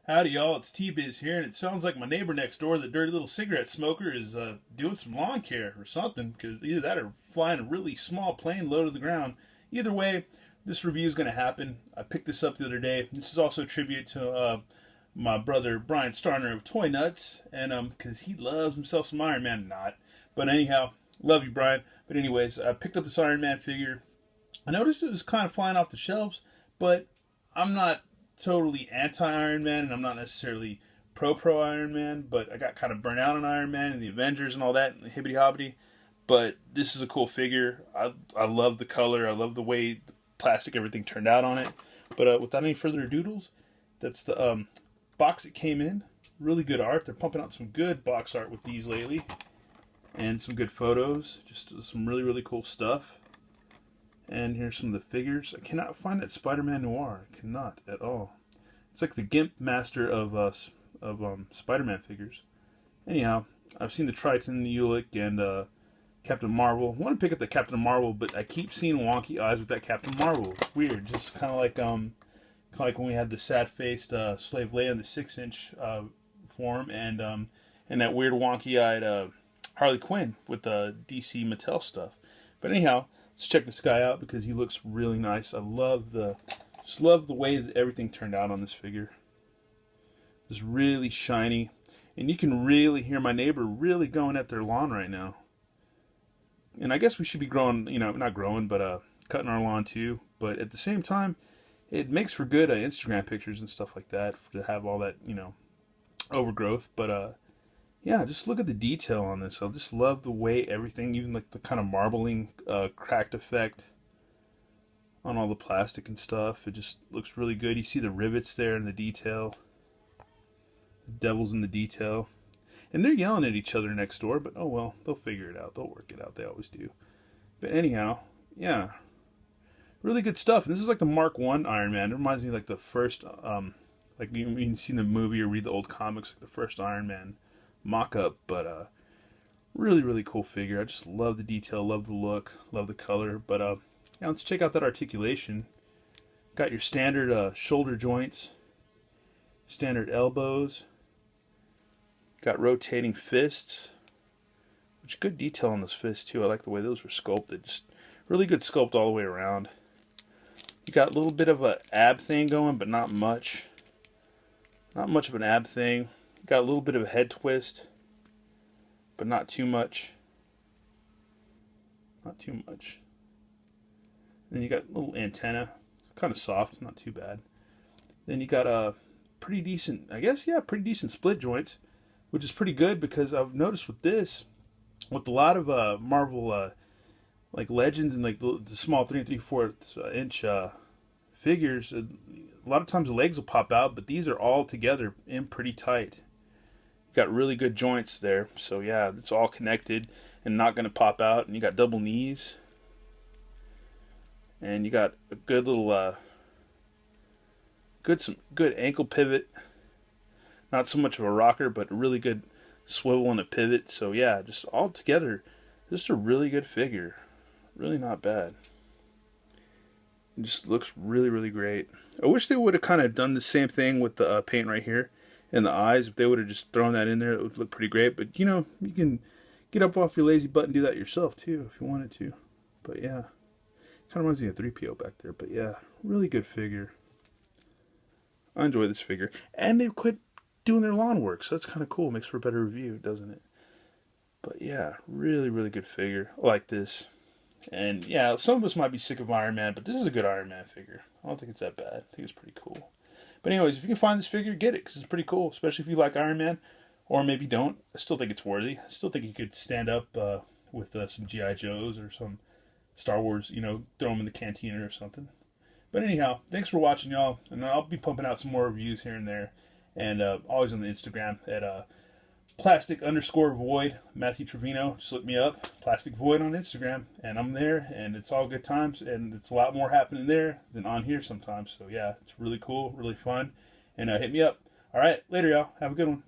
Howdy, y'all. It's T-Biz here, and it sounds like my neighbor next door, the dirty little cigarette smoker, is doing some lawn care or something, because either that or flying a really small plane low to the ground. Either way, this review is going to happen. I picked this up the other day. This is also a tribute to my brother Brian Starner of Toy Nuts, and because he loves himself some Iron Man. Not. But anyhow, love you, Brian. But anyways, I picked up this Iron Man figure. I noticed it was kind of flying off the shelves, but I'm not totally anti Iron Man, and I'm not necessarily pro Iron Man, but I got kind of burnt out on Iron Man and the Avengers and all that and the hibbity hobbity. But this is a cool figure. I love the color. I love the way the plastic everything turned out on it. But without any further doodles, that's the box it came in. Really good art. They're pumping out some good box art with these lately, and some good photos. Just some really cool stuff. And here's some of the figures. I cannot find that Spider-Man Noir. I cannot at all. It's like the Gimp Master of Spider-Man figures. Anyhow, I've seen the Triton, the Ulick, and Captain Marvel. I want to pick up the Captain Marvel, but I keep seeing wonky eyes with that Captain Marvel. It's weird. Just kind of like when we had the sad-faced Slave Leia in the 6-inch form, and that weird wonky-eyed Harley Quinn with the DC Mattel stuff. But anyhow, let's check this guy out because he looks really nice. I just love the way that everything turned out on this figure. It's really shiny, and you can really hear my neighbor really going at their lawn right now. And I guess we should be growing, not growing, but cutting our lawn too. But at the same time, it makes for good Instagram pictures and stuff like that to have all that, overgrowth. But yeah, just look at the detail on this. I just love the way everything, even like the kind of marbling, cracked effect on all the plastic and stuff. It just looks really good. You see the rivets there in the detail. The devil's in the detail. And they're yelling at each other next door, but oh well, they'll figure it out. They'll work it out. They always do. But anyhow, yeah. Really good stuff. And this is like the Mark 1 Iron Man. It reminds me of like the first, like you see the movie or read the old comics, like the first Iron Man mock-up. But really cool figure. I just love the detail, love the look, love the color. But yeah, let's check out that articulation. Got your standard shoulder joints, standard elbows. Got rotating fists, which good detail on those fists too. I like the way those were sculpted. Just really good sculpt all the way around. You got a little bit of a ab thing going, but not much. Not much of an ab thing. Got a little bit of a head twist, but not too much. Not too much. Then you got a little antenna, kind of soft, not too bad. Then you got a pretty decent, pretty decent split joints, which is pretty good because I've noticed with this, with a lot of Marvel like Legends and like the small 3 3/4 inch figures, a lot of times the legs will pop out, but these are all together in pretty tight. Got really good joints there, so yeah, it's all connected and not going to pop out. And you got double knees, and you got a good little some good ankle pivot. Not so much of a rocker, but a really good swivel and a pivot. So yeah, just all together, just a really good figure. Really not bad. It just looks really great. I wish they would have kind of done the same thing with the paint right here and the eyes. If they would have just thrown that in there, it would look pretty great. But you can get up off your lazy butt and do that yourself too if you wanted to. But yeah, kind of reminds me of 3PO back there. But yeah, really good figure. I enjoy this figure, and they quit doing their lawn work, so that's kind of cool. Makes for a better review, doesn't it? But yeah, really good figure. I like this. And yeah, some of us might be sick of Iron Man, but this is a good Iron Man figure. I don't think it's that bad. I think it's pretty cool. But anyways, if you can find this figure, get it, because it's pretty cool, especially if you like Iron Man, or maybe don't. I still think it's worthy. I still think you could stand up with some G.I. Joes or some Star Wars, throw them in the cantina or something. But anyhow, thanks for watching, y'all, and I'll be pumping out some more reviews here and there. And always on the Instagram at plastic_void, Matthew Trevino. Just look me up, Plastic Void on Instagram, and I'm there, and it's all good times, and it's a lot more happening there than on here sometimes. So yeah, it's really cool, really fun, and hit me up. All right, later, y'all. Have a good one.